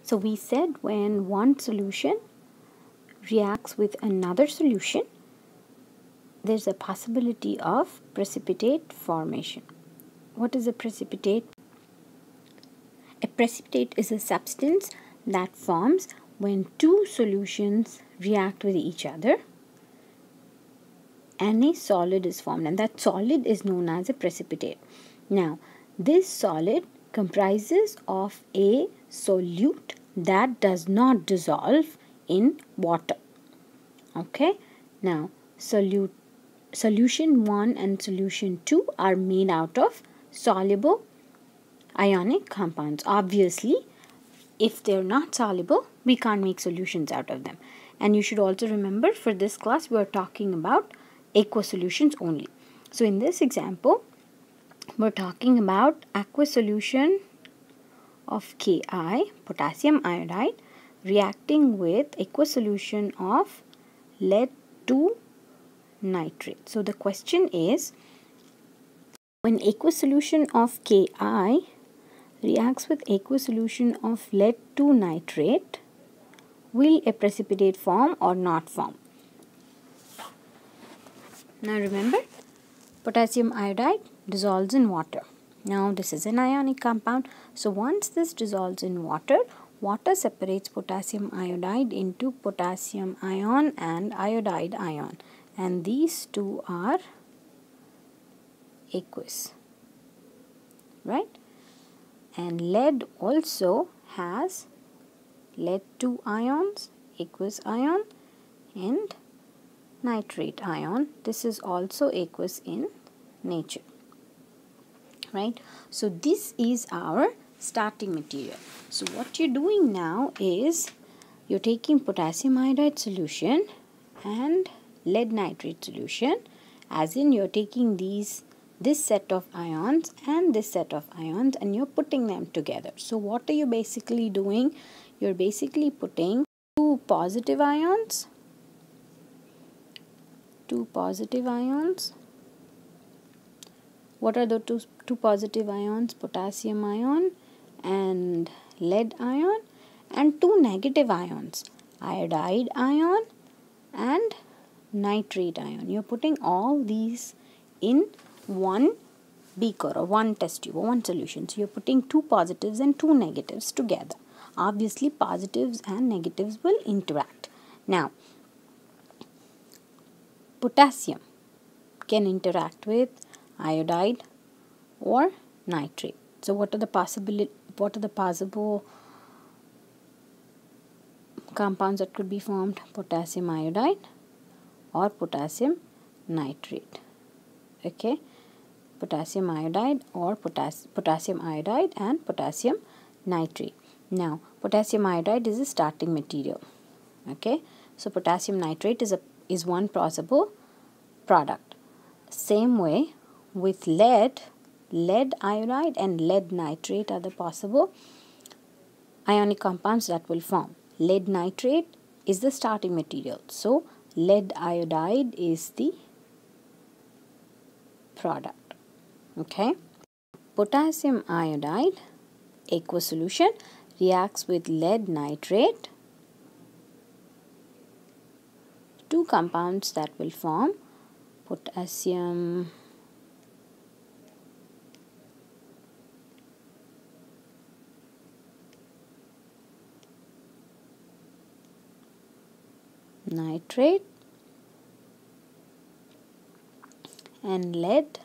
So we said when one solution reacts with another solution, there's a possibility of precipitate formation. What is a precipitate? A precipitate is a substance that forms when two solutions react with each other and a solid is formed, and that solid is known as a precipitate. Now, this solid comprises of a solute that does not dissolve in water. Okay, now solution 1 and solution 2 are made out of soluble ionic compounds. Obviously, if they're not soluble, we can't make solutions out of them. And you should also remember, for this class we are talking about aqueous solutions only. So in this example, we're talking about aqueous solution of Ki, potassium iodide, reacting with aqueous solution of lead 2 nitrate. So the question is, when aqueous solution of Ki reacts with aqueous solution of lead 2 nitrate, will a precipitate form or not form? Now remember, potassium iodide dissolves in water. Now this is an ionic compound. So once this dissolves in water, water separates potassium iodide into potassium ion and iodide ion. And these two are aqueous, right? And lead also has lead 2 ions, aqueous ion, and nitrate ion. This is also aqueous in nature, right? So this is our starting material. So what you're doing now is you're taking potassium iodide solution and lead nitrate solution, as in you're taking this set of ions and this set of ions, and you're putting them together. So what are you basically doing? You're basically putting two positive ions. What are the two positive ions? Potassium ion and lead ion, and two negative ions, iodide ion and nitrate ion. You're putting all these in one beaker or one test tube or one solution. So you're putting two positives and two negatives together. Obviously, positives and negatives will interact. Now, potassium can interact with iodide or nitrate. So what are the possible compounds that could be formed? Potassium iodide or potassium nitrate. Okay, potassium iodide or potassium iodide and potassium nitrate. Now, potassium iodide is a starting material. Okay, so potassium nitrate is one possible product. Same way with lead iodide and lead nitrate are the possible ionic compounds that will form. Lead nitrate is the starting material. So lead iodide is the product. Okay. Potassium iodide aqueous solution reacts with lead nitrate. Two compounds that will form potassium nitrate and lead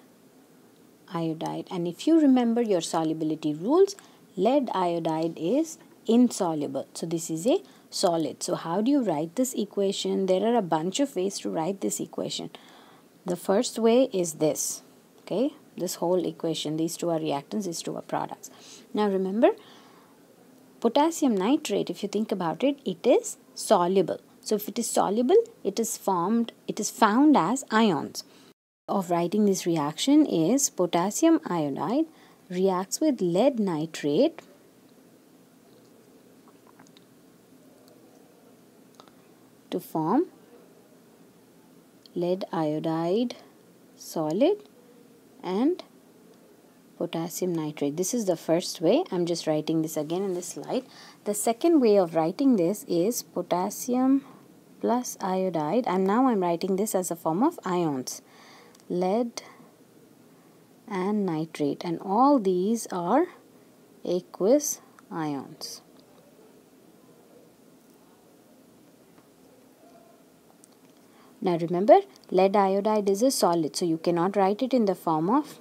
iodide. And if you remember your solubility rules, lead iodide is insoluble. So this is a solid. So how do you write this equation? There are a bunch of ways to write this equation. The first way is this. Okay, this whole equation. These two are reactants, these two are products. Now remember, potassium nitrate, if you think about it, it is soluble. So if it is soluble, it is found as ions. Of writing this reaction is potassium iodide reacts with lead nitrate to form lead iodide solid and potassium nitrate. This is the first way. I'm just writing this again in this slide. The second way of writing this is potassium plus iodide, and now I'm writing this as a form of ions, lead and nitrate, and all these are aqueous ions. Now remember, lead iodide is a solid, so you cannot write it in the form of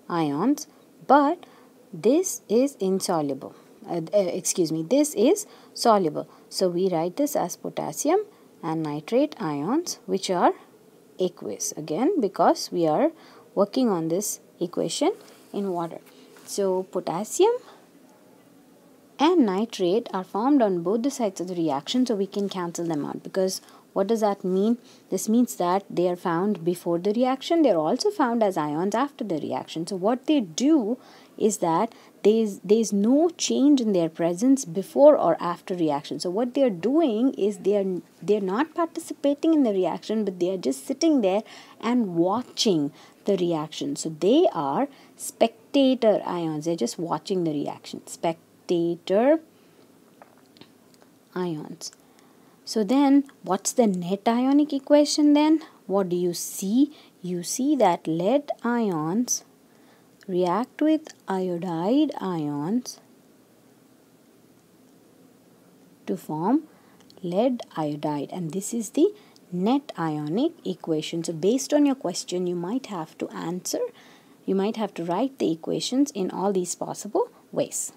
ions, but this is insoluble. This is soluble. So we write this as potassium and nitrate ions, which are aqueous, again because we are working on this equation in water. So potassium and nitrate are formed on both the sides of the reaction, so we can cancel them out. Because what does that mean? This means that they are found before the reaction. They are also found as ions after the reaction. So what they do is that there is no change in their presence before or after reaction. So what they are doing is they are not participating in the reaction, but they are just sitting there and watching the reaction. So they are spectator ions. They are just watching the reaction. Spectator ions. So then what's the net ionic equation then? What do you see? You see that lead ions react with iodide ions to form lead iodide, and this is the net ionic equation. So based on your question, you might have to write the equations in all these possible ways.